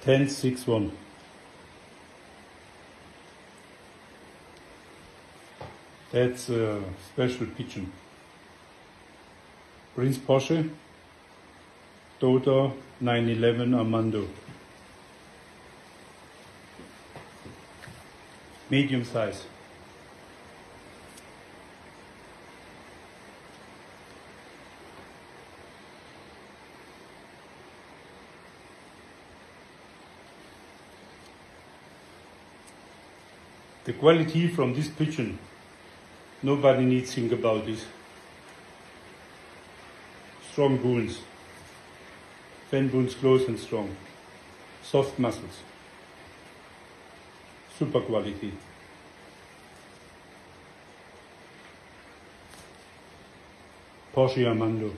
1061. That's a special pigeon. Prince Porsche, Dodo 911 Armando. Medium size. The quality from this pigeon, nobody needs to think about this. Strong bones, fan bones close and strong, soft muscles, super quality. Porsche Armando.